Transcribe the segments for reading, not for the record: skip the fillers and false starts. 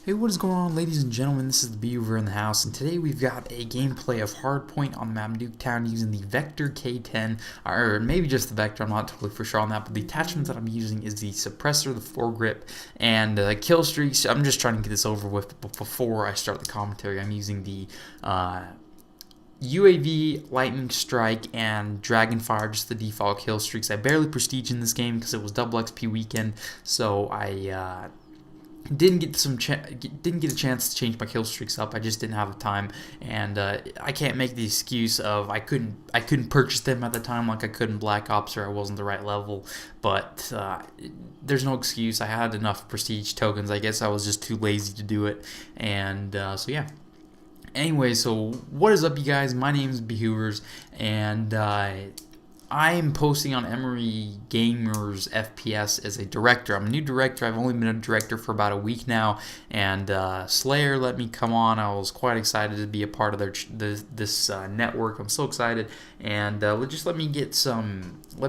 Hey, what is going on, ladies and gentlemen? This is the Behover in the house, and today we've got a gameplay of Hardpoint on the map Nuketown using the Vector K10, or maybe just the Vector, I'm not totally for sure on that, but the attachment that I'm using is the suppressor, the foregrip, and kill streaks. I'm just trying to get this over with, but before I start the commentary, I'm using the UAV, Lightning Strike, and Dragonfire, just the default kill streaks. I barely prestige in this game because it was double XP weekend, so I didn't get a chance to change my kill streaks up. I just didn't have the time, and I can't make the excuse of I couldn't purchase them at the time like I could in Black Ops, or I wasn't the right level. But there's no excuse. I had enough prestige tokens. I guess I was just too lazy to do it, and so yeah. Anyway, so what is up, you guys? My name is Behoovers, and I'm posting on MREgamersFPS as a director. I'm a new director. I've only been a director for about a week now, and Slayer let me come on. I was quite excited to be a part of this network. I'm so excited, and just let me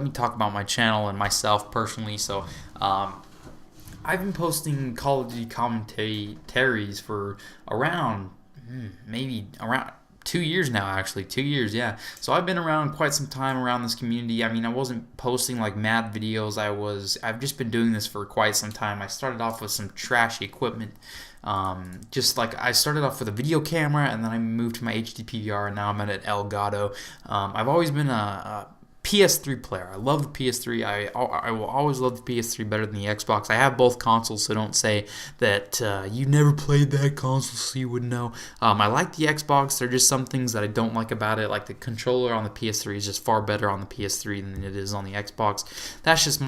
talk about my channel and myself personally. So I've been posting Call of Duty commentaries for maybe around 2 years now, actually. 2 years, yeah. So I've been around quite some time around this community. I mean, I wasn't posting like mad videos. I've just been doing this for quite some time. I started off with some trashy equipment. Just like I started off with a video camera, and then I moved to my HD PVR, and now I'm at an Elgato. I've always been a PS3 player. I love the PS3. I will always love the PS3 better than the Xbox. I have both consoles, so don't say that you never played that console so you would know. I like the Xbox. There are just some things that I don't like about it. Like the controller on the PS3 is just far better on the PS3 than it is on the Xbox. That's just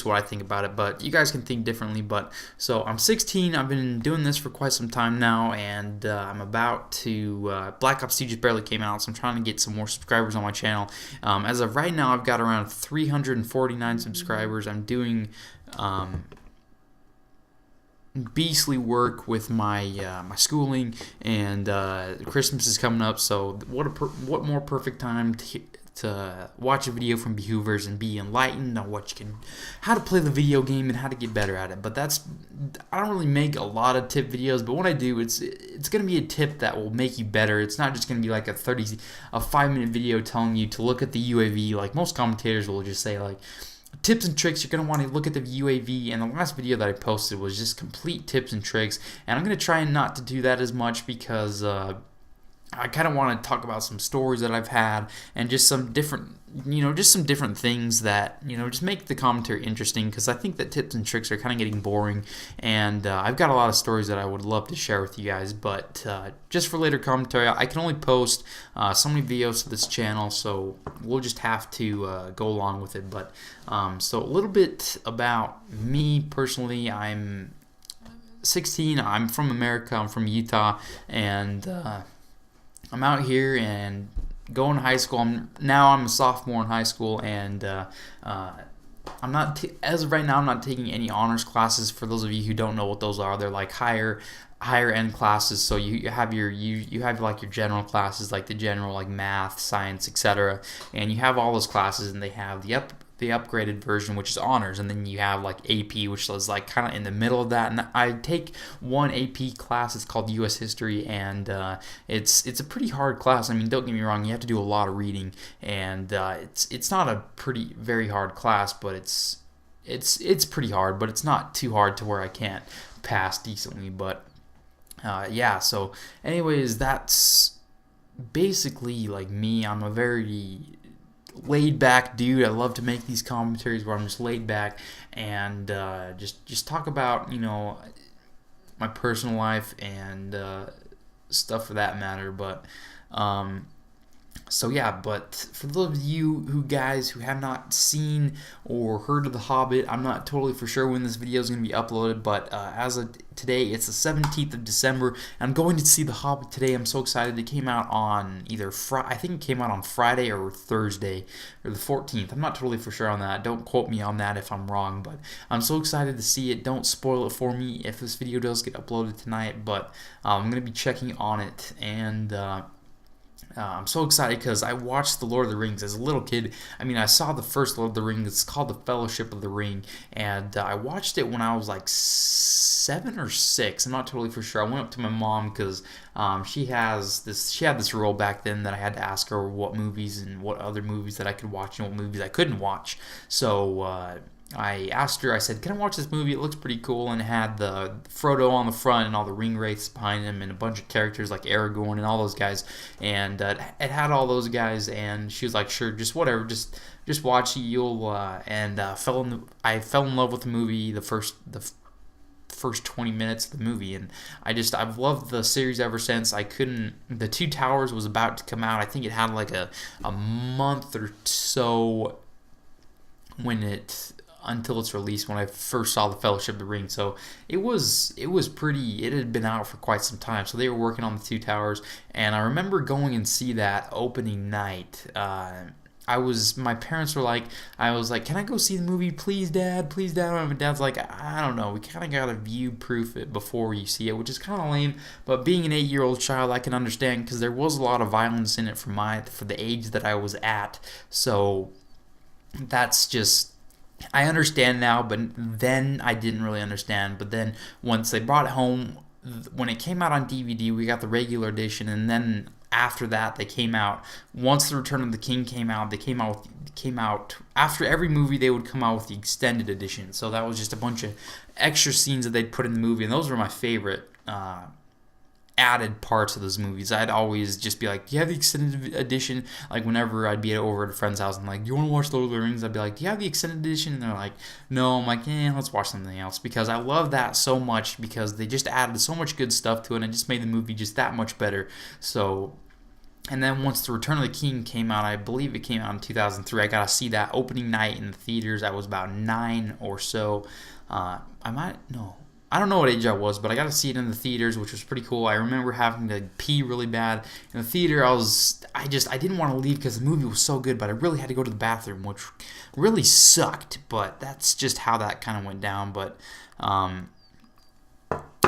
what I think about it, but you guys can think differently. But so I'm 16. I've been doing this for quite some time now, and I'm about to Black Ops 2 just barely came out, so I'm trying to get some more subscribers on my channel. As of right now, I've got around 349 subscribers. I'm doing beastly work with my my schooling, and Christmas is coming up, so what more perfect time to watch a video from Behoovers and be enlightened on how to play the video game and how to get better at it. But I don't really make a lot of tip videos, but when I do, it's gonna be a tip that will make you better. It's not just gonna be like a 5-minute video telling you to look at the UAV. Like most commentators will just say like tips and tricks. You're going to want to look at the UAV, and the last video that I posted was just complete tips and tricks, and I'm going to try not to do that as much because I kind of want to talk about some stories that I've had and just some different things that, just make the commentary interesting, because I think that tips and tricks are kind of getting boring, and I've got a lot of stories that I would love to share with you guys, but just for later commentary, I can only post so many videos to this channel, so we'll just have to go along with it. But so a little bit about me personally. I'm 16. I'm from America. I'm from Utah, and I'm out here and going to high school. I'm a sophomore in high school, and as of right now, I'm not taking any honors classes. For those of you who don't know what those are, they're like higher end classes. So you have like your general classes, like the general, like math, science, etc. And you have all those classes, and they have the upgraded version, which is honors, and then you have like AP, which is like kind of in the middle of that. And I take one AP class. It's called U.S. History, and it's a pretty hard class. I mean, don't get me wrong, you have to do a lot of reading, and it's not a very hard class, but it's pretty hard, but it's not too hard to where I can't pass decently. But yeah, so anyways, that's basically like me. I'm a very laid back dude. I love to make these commentaries where I'm just laid back and just talk about my personal life and stuff for that matter. But so yeah, but for those of you guys who have not seen or heard of The Hobbit, I'm not totally for sure when this video is going to be uploaded, but as of today, it's the 17th of December, and I'm going to see The Hobbit today. I'm so excited. It came out on I think it came out on Friday or Thursday, or the 14th. I'm not totally for sure on that. Don't quote me on that if I'm wrong, but I'm so excited to see it. Don't spoil it for me if this video does get uploaded tonight, but I'm going to be checking on it, and I'm so excited because I watched The Lord of the Rings as a little kid. I mean, I saw the first Lord of the Rings. It's called The Fellowship of the Ring, and I watched it when I was like 7 or 6. I'm not totally for sure. I went up to my mom because she had this rule back then that I had to ask her what movies and what other movies that I could watch and what movies I couldn't watch. So I asked her, I said, can I watch this movie? It looks pretty cool, and it had the Frodo on the front and all the ring wraiths behind him and a bunch of characters like Aragorn and all those guys, and it had all those guys, and she was like, sure, just whatever, just watch it, I fell in love with the movie the first 20 minutes of the movie, and I've loved the series ever since. The Two Towers was about to come out. I think it had like a month or so until its release when I first saw the Fellowship of the Ring. So it had been out for quite some time. So they were working on the Two Towers, and I remember going and see that opening night. My parents were like, I was like, can I go see the movie, please, Dad? Please, Dad. And my dad's like, I don't know. We kind of got to view-proof it before you see it, which is kind of lame. But being an 8-year-old child, I can understand because there was a lot of violence in it for the age that I was at. So that's just, I understand now, but then I didn't really understand. But then once they brought it home, when it came out on DVD, we got the regular edition, and then after that they came out. Once the Return of the King came out, they came out after every movie. They would come out with the extended edition. So that was just a bunch of extra scenes that they'd put in the movie, and those were my favorite added parts of those movies. I'd always just be like, do you have the extended edition? Like whenever I'd be over at a friend's house and like, do you want to watch Lord of the Rings? I'd be like, do you have the extended edition? And they're like, no. I'm like, let's watch something else, because I love that so much, because they just added so much good stuff to it and it just made the movie just that much better. So, and then once The Return of the King came out, I believe it came out in 2003, I got to see that opening night in the theaters. I was about 9 or so. I don't know what age I was, but I got to see it in the theaters, which was pretty cool. I remember having to pee really bad in the theater. I didn't want to leave because the movie was so good, but I really had to go to the bathroom, which really sucked. But that's just how that kind of went down. But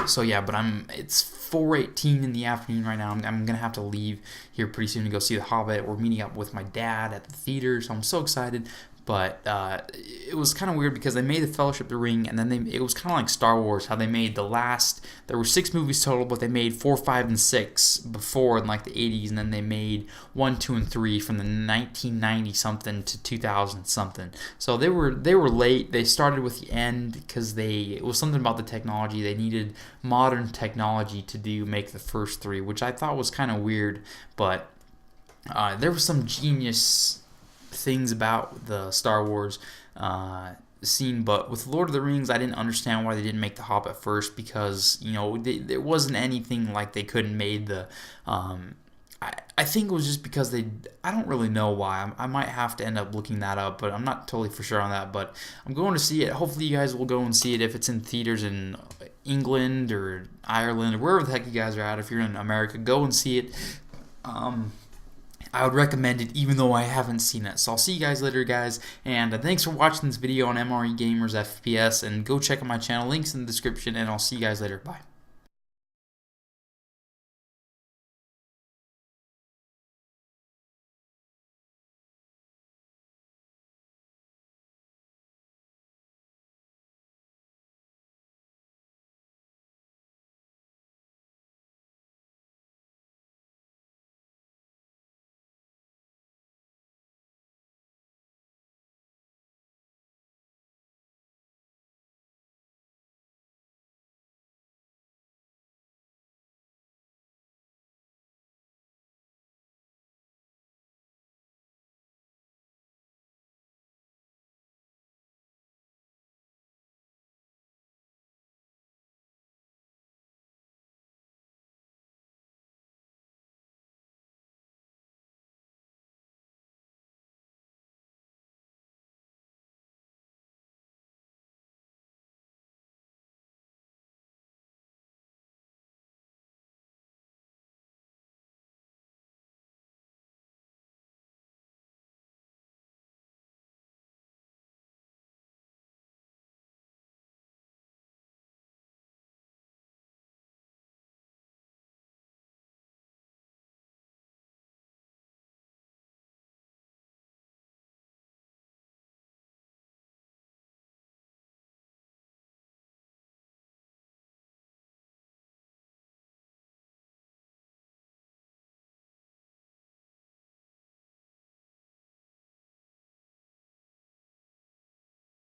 so yeah, but it's 4:18 in the afternoon right now. I'm gonna have to leave here pretty soon to go see The Hobbit. We're meeting up with my dad at the theater, so I'm so excited. But it was kind of weird because they made the Fellowship of the Ring, and then it was kind of like Star Wars, how they made there were 6 movies total, but they made 4, 5, and 6 before in like the 80s, and then they made 1, 2, and 3 from the 1990 something to 2000 something. So they were late. They started with the end because it was something about the technology. They needed modern technology to make the first 3, which I thought was kind of weird, but there was some genius things about the Star Wars scene. But with Lord of the Rings, I didn't understand why they didn't make The Hobbit first, because there wasn't anything like they couldn't made the I think it was just because I don't really know why. I might have to end up looking that up, but I'm not totally for sure on that. But I'm going to see it. Hopefully you guys will go and see it if it's in theaters in England or Ireland or wherever the heck you guys are at. If you're in America, go and see it. I would recommend it even though I haven't seen it. So I'll see you guys later, guys. And thanks for watching this video on MREgamersFPS. And go check out my channel. Links in the description. And I'll see you guys later. Bye.